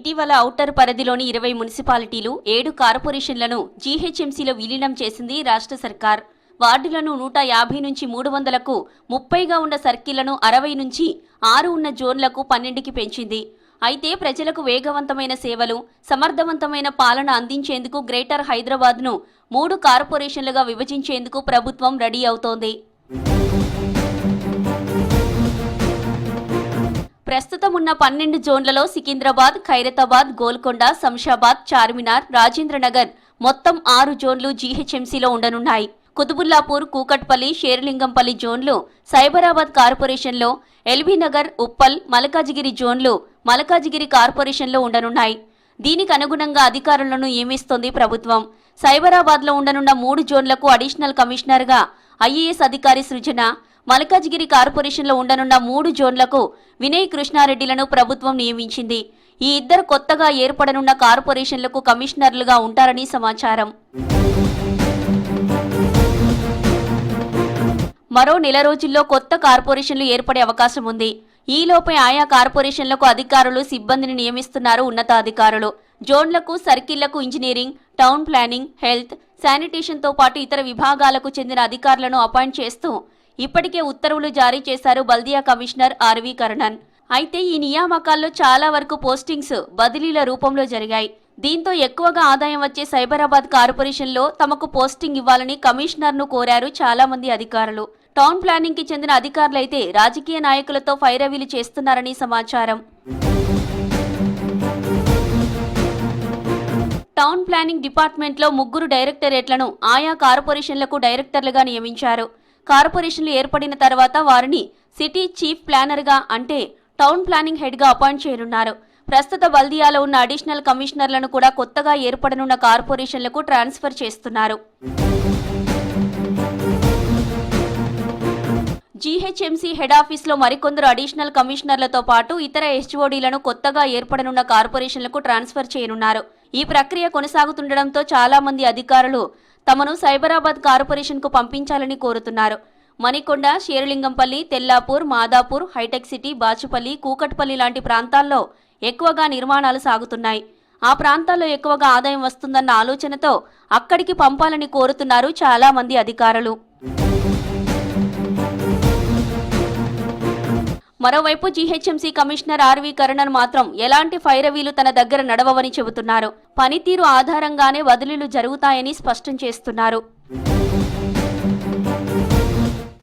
ఇటీవల ఔటర్ పరిధిలోని 20 మున్సిపాలిటీలు 7 కార్పొరేషన్లను జీహెచ్ఎంసీలో విలీనం చేసింది రాష్ట్ర సర్కార్. వార్డులను 150 నుంచి 300కు, 30గా ఉన్న సర్కిళ్లను 60 నుంచి 6 ఉన్న జోన్లకు 12కి పెంచింది. అయితే ప్రజలకు వేగవంతమైన సేవలు, సమర్థవంతమైన పాలన అందించేందుకు గ్రేటర్ హైదరాబాద్ను 3 కార్పొరేషన్లుగా విభజించేందుకు ప్రభుత్వం రెడీ అవుతోంది. ప్రస్తుతం ఉన్న 12 జోన్లలో సికింద్రాబాద్, ఖైరతాబాద్, గోల్కొండ, శంషాబాద్, చార్మినార్, రాజేంద్రనగర్ మొత్తం 6 జోన్లు జీహెచ్ఎంసీలో ఉండనున్నాయి. కుతుబుల్లాపూర్, కూకట్పల్లి, షేర్లింగంపల్లి జోన్లు సైబరాబాద్ కార్పొరేషన్లో, ఎల్బీనగర్, ఉప్పల్, మల్కాజిగిరి జోన్లు మల్కాజిగిరి కార్పొరేషన్లో ఉండనున్నాయి. దీనికి అనుగుణంగా అధికారులను నియమిస్తోంది ప్రభుత్వం. సైబరాబాద్లో ఉండనున్న 3 జోన్లకు అడిషనల్ కమిషనర్గా ఐఏఎస్ అధికారి సృజన, మల్కాజిగిరి కార్పొరేషన్లో ఉండనున్న 3 జోన్లకు వినయ్ కృష్ణారెడ్డిలను ప్రభుత్వం నియమించింది. ఈ ఇద్దరు కొత్తగా ఏర్పడనున్న కార్పొరేషన్లకు కమిషనర్లుగా ఉంటారని సమాచారం. మరో నెల రోజుల్లో కొత్త కార్పొరేషన్లు ఏర్పడే అవకాశం ఉంది. ఈలోపే ఆయా కార్పొరేషన్లకు అధికారులు, సిబ్బందిని నియమిస్తున్నారు ఉన్నతాధికారులు. జోన్లకు, సర్కిళ్లకు ఇంజనీరింగ్, టౌన్ ప్లానింగ్, హెల్త్, శానిటేషన్తో పాటు ఇతర విభాగాలకు చెందిన అధికారులను అపాయింట్ చేస్తూ ఇప్పటికే ఉత్తర్వులు జారీ చేశారు బల్దియా కమిషనర్ ఆర్వి కర్ణన్. అయితే ఈ నియామకాల్లో చాలా వరకు పోస్టింగ్స్ బదిలీల రూపంలో జరిగాయి. దీంతో ఎక్కువగా ఆదాయం వచ్చే సైబరాబాద్ కార్పొరేషన్లో తమకు పోస్టింగ్ ఇవ్వాలని కమిషనర్ను కోరారు చాలా మంది అధికారులు. టౌన్ ప్లానింగ్ కి చెందిన అధికారులైతే రాజకీయ నాయకులతో ఫైరవీలు చేస్తున్నారని సమాచారం. టౌన్ ప్లానింగ్ డిపార్ట్మెంట్లో 3 డైరెక్టరేట్లను ఆయా కార్పొరేషన్లకు డైరెక్టర్లుగా నియమించారు. కార్పొరేషన్లు ఏర్పడిన తర్వాత వారిని సిటీ చీఫ్ ప్లానర్గా, అంటే టౌన్ ప్లానింగ్ హెడ్గా అపాయింట్ చేయనున్నారు. ప్రస్తుత బల్దియాలో ఉన్న అడిషనల్ కమిషనర్లను కూడా కొత్తగా ఏర్పడనున్న కార్పొరేషన్లకు ట్రాన్స్ఫర్ చేస్తున్నారు. జీహెచ్ఎంసీ హెడ్ ఆఫీస్లో మరికొందరు అడిషనల్ కమిషనర్లతో పాటు ఇతర హెచ్ఓడీలను కొత్తగా ఏర్పడనున్న కార్పొరేషన్లకు ట్రాన్స్ఫర్ చేయనున్నారు. ఈ ప్రక్రియ కొనసాగుతుండటంతో చాలా మంది అధికారులు తమను సైబరాబాద్ కార్పొరేషన్కు పంపించాలని కోరుతున్నారు. మణికొండ, షేర్లింగంపల్లి, తెల్లాపూర్, మాదాపూర్, హైటెక్ సిటీ, బాచుపల్లి, కూకట్పల్లి లాంటి ప్రాంతాల్లో ఎక్కువగా నిర్మాణాలు సాగుతున్నాయి. ఆ ప్రాంతాల్లో ఎక్కువగా ఆదాయం వస్తుందన్న ఆలోచనతో అక్కడికి పంపాలని కోరుతున్నారు చాలా మంది అధికారులు. మరోవైపు జీహెచ్ఎంసీ కమిషనర్ ఆర్వి కర్ణన్ మాత్రం ఎలాంటి ఫైరవీలు తన దగ్గర నడవవని చెబుతున్నారు. పనితీరు ఆధారంగానే బదిలీలు జరుగుతాయని స్పష్టం చేస్తున్నారు.